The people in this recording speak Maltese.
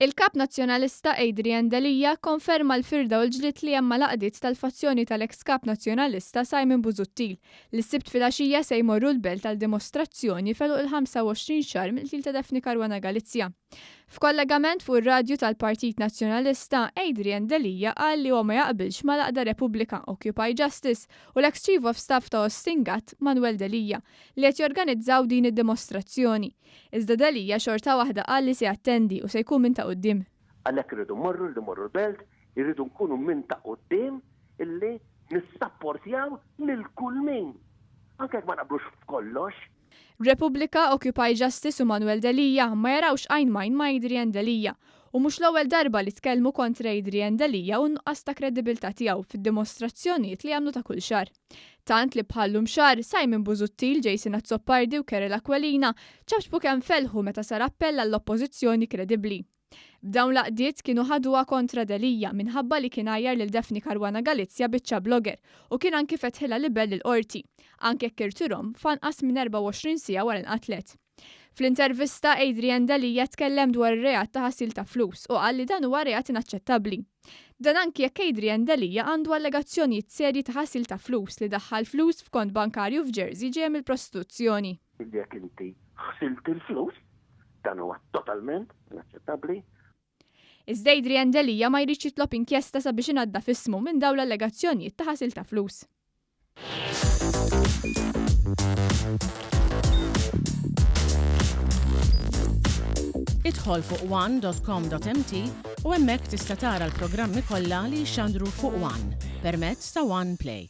Il-kap nazzjonalista Adrian Delia konferma l-firda u l-ġlied li hemm laqdiet tal-fazzjoni tal-eks kap nazzjonalista Simon Busuttil li s-sibt filgħaxija se jmorru l-belt tal-dimostrazzjoni feluq il-25 xahar mill-til ta' Defni Karwana Galizja. F'kollegament fuq ir-radju tal-Partit Nazzjonalista, Adrian Delia qal li huwa ma jaqbilx ma l-aqda Repubblika Occupy Justice u l-ex Chief of Staff ta' Ostingat, Manuel Delia, li qed jorganizzaw din id-dimostrazzjoni. Iżda Delia xorta waħda qal li se jattendi u se jkun minn ta' quddiem. Għalhekk irridu morru l-belt, irridu nkunu minn ta' quddiem illi nissapportjaw lil kull min. Anke jekk ma naqblux f'kollox. Repubblika Occupy Justice u Manuel Delia ma jarawx għajn majn ma' Adrian Delia u mhux l-ewwel darba li tkellmu kontra Adrian Delia u nuqqas ta' kredibilità tiegħu fid-dimostrazzjonijiet li għamlu ta' kull xahar. Tant li bħallum xahar Simon Busuttil, Jason Azzopardi u Kerel Aquilina ċabxbu kemm felħu meta sar appell għall-oppożizzjoni kredibbli. B'dawn laqdiet kienu ħaduha kontra Delia minħabba li kien għajjar lil Defni Karwana Galizja biċċa blogger u kien anki fetħilha libel il-qorti, anke jekk irtirhom f'anqas minn 24 siegħa wara nqatlet. Fl-intervista Adrian Delia tkellem dwar ir-reat ta' ħasil ta' flus u qal li dan huwa reat inaċċettabbli. Dan anki jekk Adrian Delia għandu allegazzjonijiet serji ta' ħasil ta' flus li daħħal flus f'kont bankarju f'Jersey ġej mill-prostituzzjoni. Jekk inti ħsilt il-flus, dan huwa totalment inaċċettabbli. Iżda Adrian Delia ma jridx jitlob inkjesta sabiex ingħadda f'ismu minn dawn l-allegazzjonijiet ta' ħasil ta' flus. Idħol fuq one.com.mt u hemmhekk tista' tara l-programmi kollha li jxandru fuq One permezz ta' One Play.